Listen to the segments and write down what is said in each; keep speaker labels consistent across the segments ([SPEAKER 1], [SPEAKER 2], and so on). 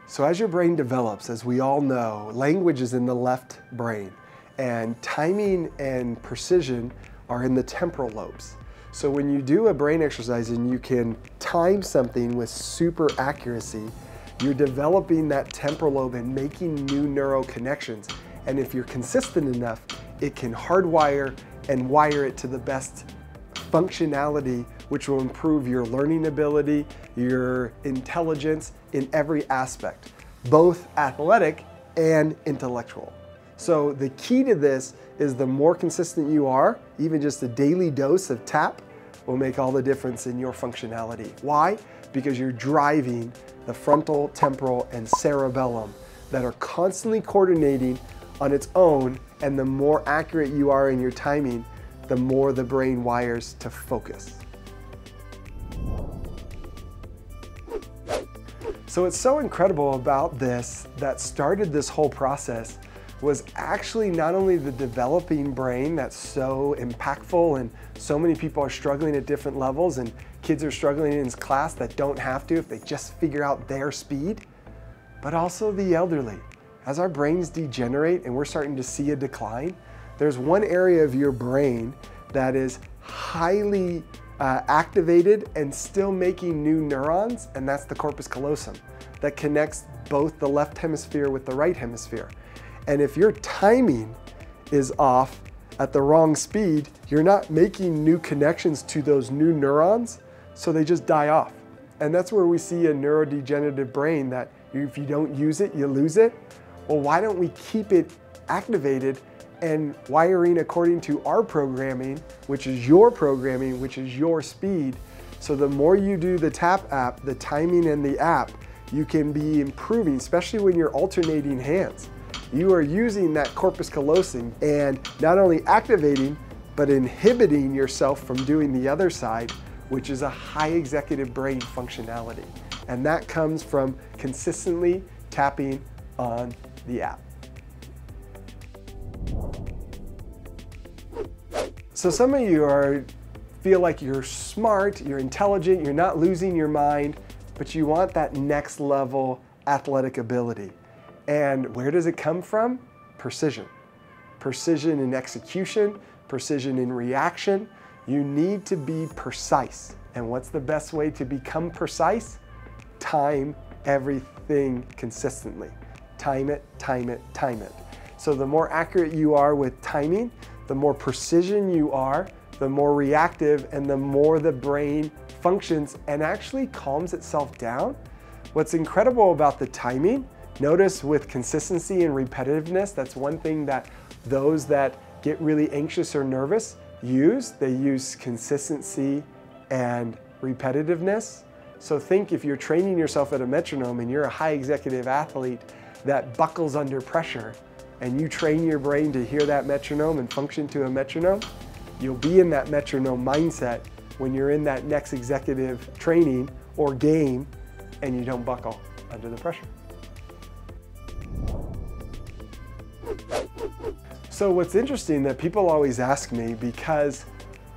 [SPEAKER 1] So as your brain develops, as we all know, language is in the left brain, and timing and precision are in the temporal lobes. So when you do a brain exercise and you can time something with super accuracy, you're developing that temporal lobe and making new neural connections. And if you're consistent enough, it can hardwire and wire it to the best functionality, which will improve your learning ability, your intelligence in every aspect, both athletic and intellectual. So the key to this is the more consistent you are, even just a daily dose of tap will make all the difference in your functionality. Why? Because you're driving the frontal, temporal, and cerebellum that are constantly coordinating on its own, and the more accurate you are in your timing, the more the brain wires to focus. So what's so incredible about this that started this whole process was actually not only the developing brain that's so impactful and so many people are struggling at different levels and kids are struggling in class that don't have to if they just figure out their speed, but also the elderly. As our brains degenerate and we're starting to see a decline, there's one area of your brain that is highly activated and still making new neurons, and that's the corpus callosum that connects both the left hemisphere with the right hemisphere. And if your timing is off at the wrong speed, you're not making new connections to those new neurons, so they just die off. And that's where we see a neurodegenerative brain that if you don't use it, you lose it. Well, why don't we keep it activated and wiring according to our programming, which is your programming, which is your speed. So the more you do the tap app, the timing and the app, you can be improving, especially when you're alternating hands. You are using that corpus callosum and not only activating, but inhibiting yourself from doing the other side, which is a high executive brain functionality. And that comes from consistently tapping on the app. So some of you feel like you're smart, you're intelligent, you're not losing your mind, but you want that next level athletic ability. And where does it come from? Precision. Precision in execution, precision in reaction. You need to be precise. And what's the best way to become precise? Time everything consistently. Time it, time it, time it. So the more accurate you are with timing, the more precision you are, the more reactive and the more the brain functions and actually calms itself down. What's incredible about the timing, notice with consistency and repetitiveness, that's one thing that those that get really anxious or nervous use. They use consistency and repetitiveness. So think if you're training yourself at a metronome and you're a high executive athlete that buckles under pressure, and you train your brain to hear that metronome and function to a metronome, you'll be in that metronome mindset when you're in that next executive training or game and you don't buckle under the pressure. So what's interesting that people always ask me, because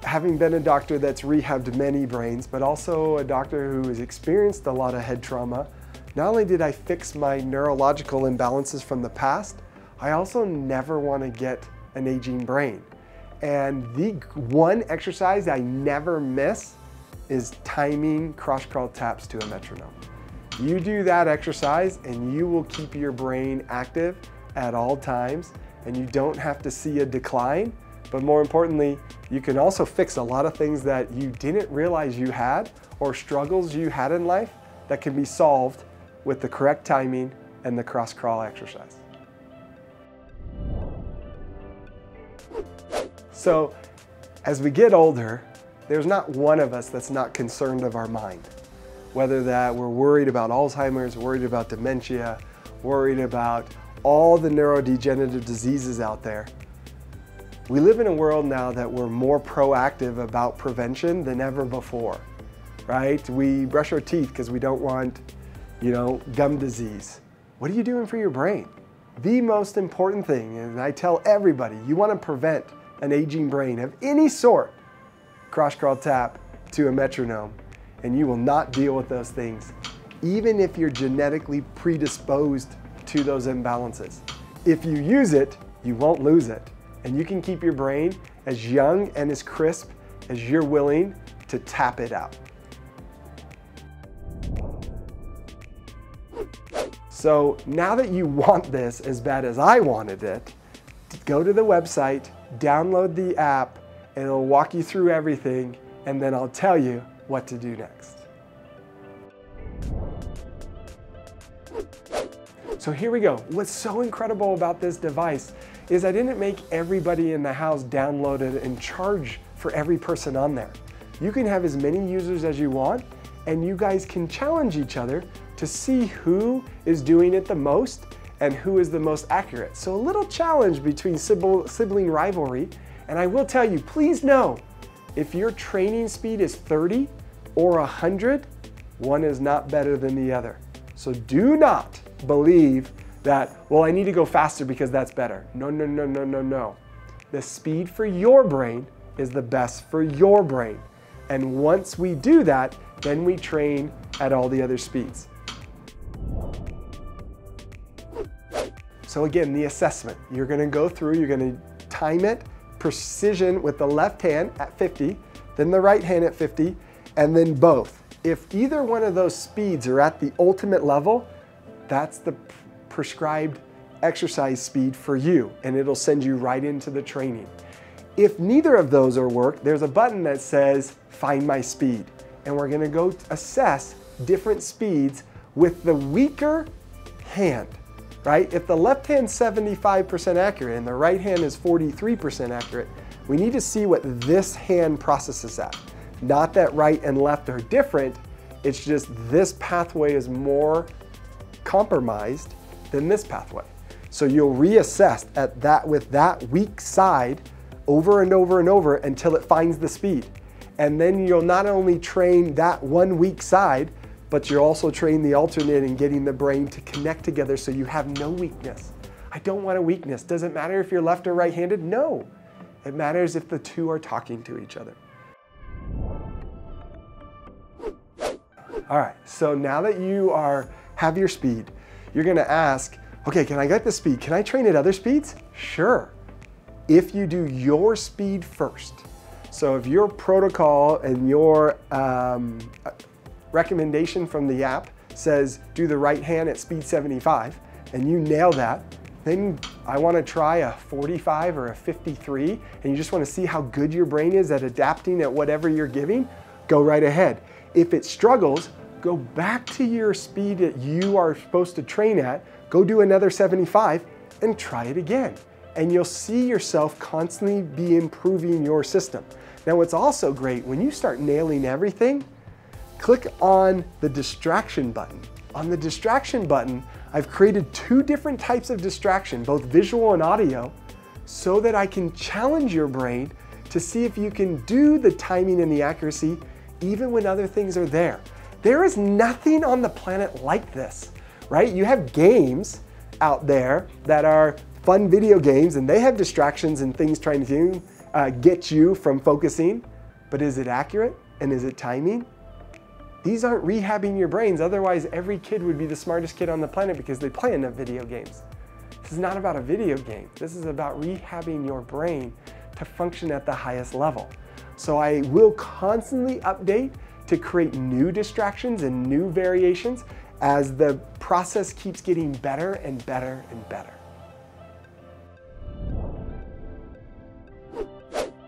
[SPEAKER 1] having been a doctor that's rehabbed many brains, but also a doctor who has experienced a lot of head trauma, not only did I fix my neurological imbalances from the past, I also never want to get an aging brain. And the one exercise I never miss is timing cross-crawl taps to a metronome. You do that exercise and you will keep your brain active at all times, and you don't have to see a decline. But more importantly, you can also fix a lot of things that you didn't realize you had or struggles you had in life that can be solved with the correct timing and the cross-crawl exercise. So as we get older, there's not one of us that's not concerned of our mind. Whether that we're worried about Alzheimer's, worried about dementia, worried about all the neurodegenerative diseases out there. We live in a world now that we're more proactive about prevention than ever before, right? We brush our teeth because we don't want, gum disease. What are you doing for your brain? the most important thing, and I tell everybody, you want to prevent an aging brain of any sort, cross crawl tap to a metronome, and you will not deal with those things, even if you're genetically predisposed to those imbalances. If you use it, you won't lose it, and you can keep your brain as young and as crisp as you're willing to tap it out. So now that you want this as bad as I wanted it, go to the website, download the app, and it'll walk you through everything, and then I'll tell you what to do next. So here we go. What's so incredible about this device is I didn't make everybody in the house download it and charge for every person on there. You can have as many users as you want, and you guys can challenge each other to see who is doing it the most and who is the most accurate. So a little challenge between sibling rivalry. And I will tell you, please know, if your training speed is 30 or 100, one is not better than the other. So do not believe that, well, I need to go faster because that's better. No, no, no, no, no, no. The speed for your brain is the best for your brain. And once we do that, then we train at all the other speeds. So again, the assessment. You're gonna go through, you're gonna time it, precision with the left hand at 50, then the right hand at 50, and then both. If either one of those speeds are at the ultimate level, that's the prescribed exercise speed for you, and it'll send you right into the training. If neither of those are work, there's a button that says, find my speed. And we're gonna go assess different speeds with the weaker hand, right? If the left hand's 75% accurate and the right hand is 43% accurate, we need to see what this hand processes at. Not that right and left are different, it's just this pathway is more compromised than this pathway. So you'll reassess at that with that weak side over and over and over until it finds the speed. And then you'll not only train that one weak side, but you'll also train the alternate in getting the brain to connect together so you have no weakness. I don't want a weakness. Does it matter if you're left or right-handed? No. It matters if the two are talking to each other. All right, so now that you have your speed, you're gonna ask, okay, can I get the speed? Can I train at other speeds? Sure, if you do your speed first. So if your protocol and your recommendation from the app says do the right hand at speed 75 and you nail that, then I want to try a 45 or a 53 and you just want to see how good your brain is at adapting at whatever you're giving, go right ahead. If it struggles, go back to your speed that you are supposed to train at, go do another 75 and try it again. And you'll see yourself constantly be improving your system. Now what's also great, when you start nailing everything, click on the distraction button. On the distraction button, I've created two different types of distraction, both visual and audio, so that I can challenge your brain to see if you can do the timing and the accuracy even when other things are there. There is nothing on the planet like this, right? You have games out there that are fun video games and they have distractions and things trying to get you from focusing, but is it accurate and is it timing? These aren't rehabbing your brains, otherwise every kid would be the smartest kid on the planet because they play enough video games. This is not about a video game. This is about rehabbing your brain to function at the highest level. So I will constantly update to create new distractions and new variations as the process keeps getting better and better and better.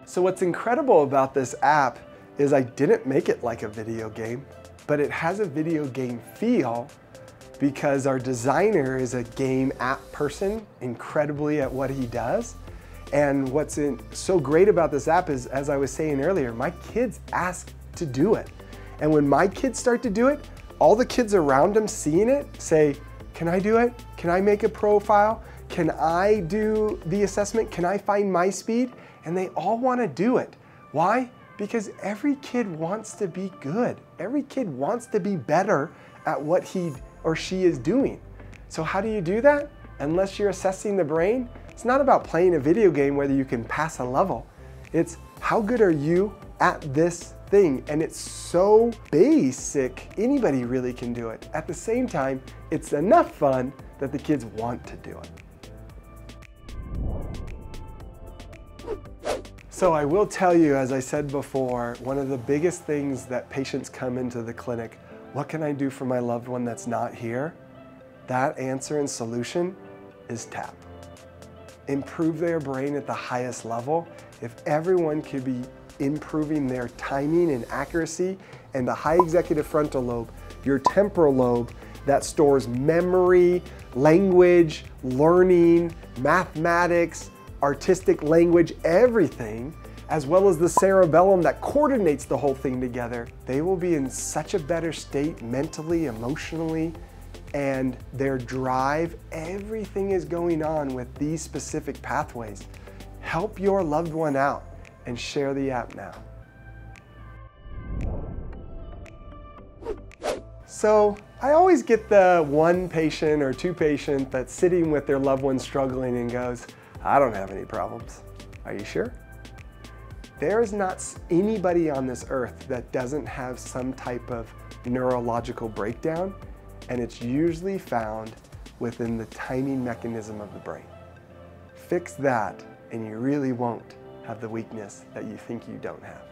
[SPEAKER 1] So what's incredible about this app is I didn't make it like a video game, but it has a video game feel because our designer is a game app person, incredibly at what he does. And what's so great about this app is, as I was saying earlier, my kids ask to do it. And when my kids start to do it, all the kids around them seeing it say, can I do it? Can I make a profile? Can I do the assessment? Can I find my speed? And they all want to do it. Why? Because every kid wants to be good. Every kid wants to be better at what he or she is doing. So how do you do that? Unless you're assessing the brain, it's not about playing a video game whether you can pass a level. It's how good are you at this thing? And it's so basic, anybody really can do it. At the same time, it's enough fun that the kids want to do it. So I will tell you, as I said before, one of the biggest things that patients come into the clinic, what can I do for my loved one that's not here? That answer and solution is TAP. Improve their brain at the highest level. If everyone could be improving their timing and accuracy, and the high executive frontal lobe, your temporal lobe that stores memory, language, learning, mathematics, artistic language, everything, as well as the cerebellum that coordinates the whole thing together, they will be in such a better state mentally, emotionally, and their drive, everything is going on with these specific pathways. Help your loved one out and share the app now. So I always get the one patient or two patient that's sitting with their loved one struggling and goes, I don't have any problems. Are you sure? There is not anybody on this earth that doesn't have some type of neurological breakdown, and it's usually found within the timing mechanism of the brain. Fix that, and you really won't have the weakness that you think you don't have.